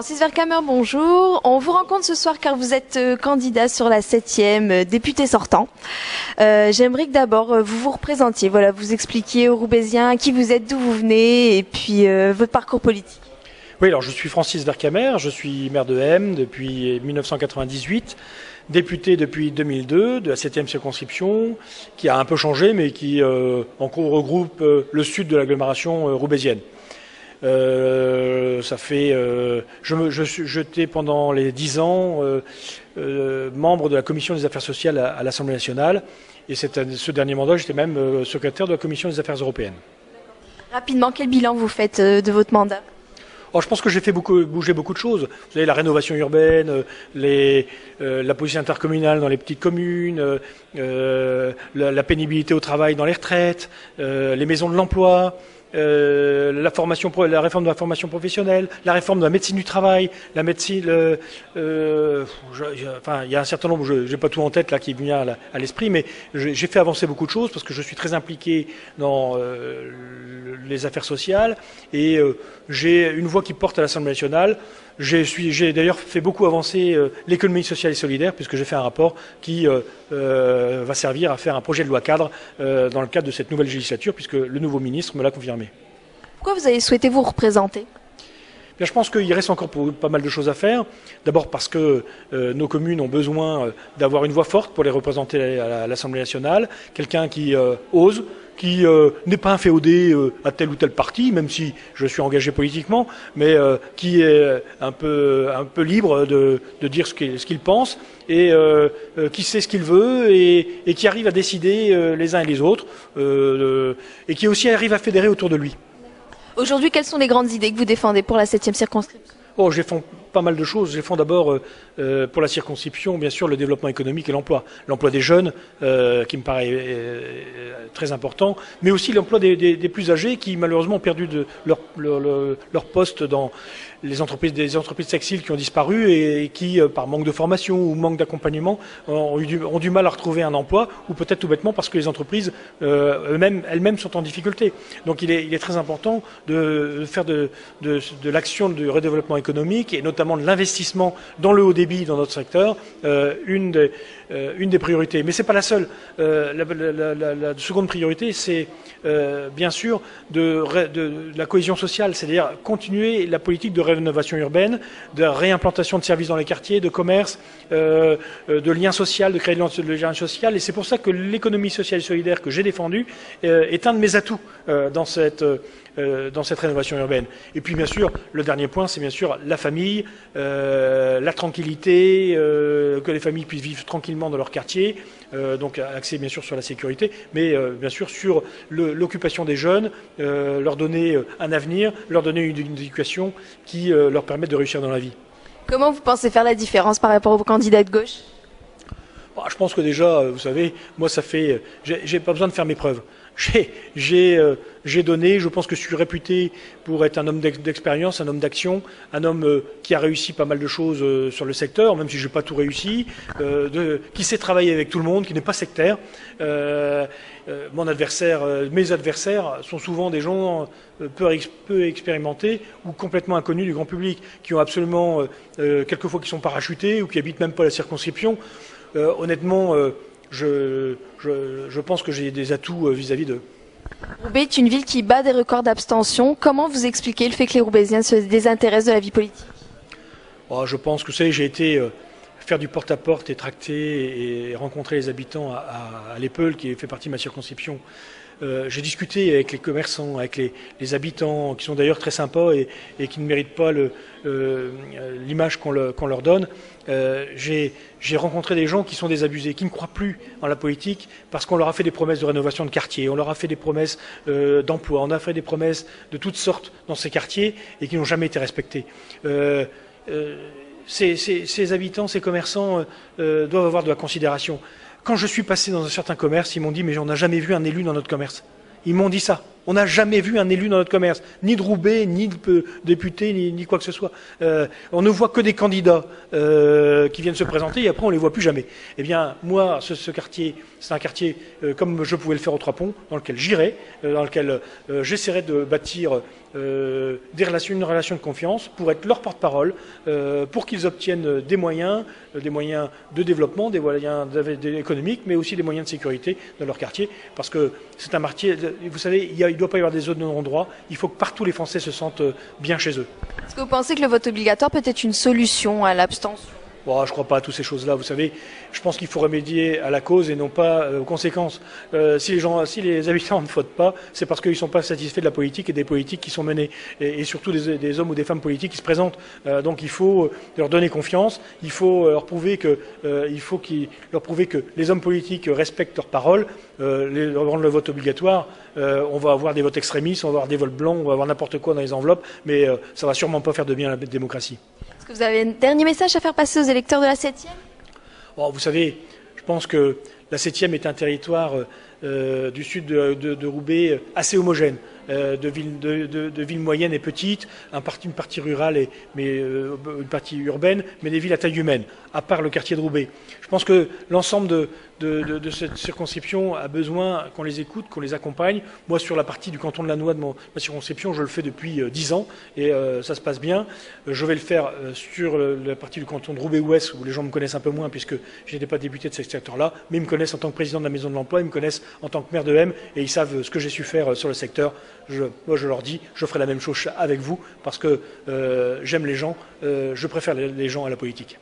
Francis Vercamer, bonjour. On vous rencontre ce soir car vous êtes candidat sur la 7e, député sortant. J'aimerais que d'abord vous vous représentiez, voilà, vous expliquiez aux Roubaisiens qui vous êtes, d'où vous venez et puis votre parcours politique. Oui, alors je suis Francis Vercamer, je suis maire de Hem depuis 1998, député depuis 2002 de la 7e circonscription, qui a un peu changé mais qui en gros regroupe le sud de l'agglomération roubaisienne. J'étais pendant les 10 ans membre de la commission des affaires sociales à l'Assemblée nationale et ce dernier mandat j'étais même secrétaire de la commission des affaires européennes. Rapidement, quel bilan vous faites de votre mandat ? Alors, je pense que j'ai fait bouger beaucoup de choses. Vous savez, la rénovation urbaine, la politique intercommunale dans les petites communes, la pénibilité au travail dans les retraites, les maisons de l'emploi, la réforme de la formation professionnelle, la réforme de la médecine du travail, la médecine. Enfin, il y a un certain nombre, j'ai pas tout en tête là qui vient à l'esprit, mais j'ai fait avancer beaucoup de choses parce que je suis très impliqué dans les affaires sociales et j'ai une voix qui porte à l'Assemblée nationale. J'ai d'ailleurs fait beaucoup avancer l'économie sociale et solidaire puisque j'ai fait un rapport qui va servir à faire un projet de loi cadre dans le cadre de cette nouvelle législature puisque le nouveau ministre me l'a confirmé. Pourquoi vous avez souhaité vous représenter ? Bien, je pense qu'il reste encore pas mal de choses à faire. D'abord parce que nos communes ont besoin d'avoir une voix forte pour les représenter à l'Assemblée nationale, quelqu'un qui ose, qui n'est pas inféodé à tel ou tel parti, même si je suis engagé politiquement, mais qui est un peu libre de dire ce qu'il pense et qui sait ce qu'il veut et qui arrive à décider les uns et les autres et qui aussi arrive à fédérer autour de lui. Aujourd'hui, quelles sont les grandes idées que vous défendez pour la 7e circonscription ? Oh, je défends pas mal de choses. Je défends d'abord, pour la circonscription, bien sûr, le développement économique et l'emploi. L'emploi des jeunes, qui me paraît très important, mais aussi l'emploi des plus âgés qui, malheureusement, ont perdu leur poste dans des entreprises textiles qui ont disparu et qui, par manque de formation ou manque d'accompagnement, ont du mal à retrouver un emploi, ou peut-être tout bêtement parce que les entreprises elles-mêmes sont en difficulté. Donc il est très important de faire de l'action de redéveloppement économique et notamment de l'investissement dans le haut débit dans notre secteur une des priorités. Mais c'est pas la seule. La seconde priorité, c'est bien sûr de la cohésion sociale, c'est-à-dire continuer la politique de rénovation urbaine, de réimplantation de services dans les quartiers, de commerce, de lien social, de créer le lien social. Et c'est pour ça que l'économie sociale et solidaire que j'ai défendue est un de mes atouts dans cette rénovation urbaine. Et puis bien sûr, le dernier point, c'est bien sûr la famille, la tranquillité, que les familles puissent vivre tranquillement dans leur quartier, donc axé bien sûr sur la sécurité, mais bien sûr sur l'occupation des jeunes, leur donner un avenir, leur donner une éducation qui leur permette de réussir dans la vie. Comment vous pensez faire la différence par rapport aux candidats de gauche ? Je pense que déjà, vous savez, moi j'ai pas besoin de faire mes preuves. J'ai donné, je pense que je suis réputé pour être un homme d'expérience, un homme d'action, un homme qui a réussi pas mal de choses sur le secteur, même si je n'ai pas tout réussi, qui sait travailler avec tout le monde, qui n'est pas sectaire. Mes adversaires sont souvent des gens peu expérimentés ou complètement inconnus du grand public, qui ont absolument, quelquefois qui sont parachutés ou qui habitent même pas la circonscription. Honnêtement, je pense que j'ai des atouts vis-à-vis d'eux. Roubaix est une ville qui bat des records d'abstention. Comment vous expliquez le fait que les Roubaisiens se désintéressent de la vie politique ? Je pense que, vous savez, j'ai été faire du porte-à-porte et tracter et rencontrer les habitants à l'Épeule, qui fait partie de ma circonscription. J'ai discuté avec les commerçants, avec les habitants, qui sont d'ailleurs très sympas et qui ne méritent pas l'image qu'on leur donne. J'ai rencontré des gens qui sont désabusés, qui ne croient plus en la politique parce qu'on leur a fait des promesses de rénovation de quartier, on leur a fait des promesses d'emploi, on a fait des promesses de toutes sortes dans ces quartiers et qui n'ont jamais été respectées. Ces habitants, ces commerçants doivent avoir de la considération. Quand je suis passé dans un certain commerce, ils m'ont dit « mais on n'a jamais vu un élu dans notre commerce ». Ils m'ont dit ça. On n'a jamais vu un élu dans notre commerce, ni de Roubaix, ni de député, ni quoi que ce soit. On ne voit que des candidats qui viennent se présenter et après on les voit plus jamais. Eh bien, moi, ce quartier, c'est un quartier comme je pouvais le faire au Trois Ponts, dans lequel j'irai, dans lequel j'essaierai de bâtir une relation de confiance pour être leur porte-parole, pour qu'ils obtiennent des moyens de développement, des moyens économiques, mais aussi des moyens de sécurité dans leur quartier, parce que c'est un quartier, vous savez, il ne doit pas y avoir des zones de non-droit, il faut que partout les Français se sentent bien chez eux. Est-ce que vous pensez que le vote obligatoire peut être une solution à l'abstention? Bon, je ne crois pas à toutes ces choses-là, vous savez. Je pense qu'il faut remédier à la cause et non pas aux conséquences. Si les habitants ne votent pas, c'est parce qu'ils ne sont pas satisfaits de la politique et des politiques qui sont menées, et surtout des hommes ou des femmes politiques qui se présentent. Donc il faut leur donner confiance. Il faut leur prouver que les hommes politiques respectent leurs paroles, leur rendre le vote obligatoire. On va avoir des votes extrémistes, on va avoir des votes blancs, on va avoir n'importe quoi dans les enveloppes, mais ça va sûrement pas faire de bien à la démocratie. Est-ce que vous avez un dernier message à faire passer aux électeurs de la 7e? Vous savez, je pense que la 7e est un territoire du sud de Roubaix assez homogène, de villes moyennes et petites, une partie rurale, mais une partie urbaine, mais des villes à taille humaine, à part le quartier de Roubaix. Je pense que l'ensemble de cette circonscription a besoin qu'on les écoute, qu'on les accompagne. Moi, sur la partie du canton de Lannoy de ma circonscription, je le fais depuis 10 ans et ça se passe bien. Je vais le faire sur la partie du canton de Roubaix-Ouest, où les gens me connaissent un peu moins, puisque je n'étais pas député de ce secteur-là, mais ils me connaissent en tant que président de la Maison de l'Emploi, ils me connaissent en tant que maire de M, et ils savent ce que j'ai su faire sur le secteur. Moi, je leur dis, je ferai la même chose avec vous, parce que j'aime les gens, je préfère les gens à la politique.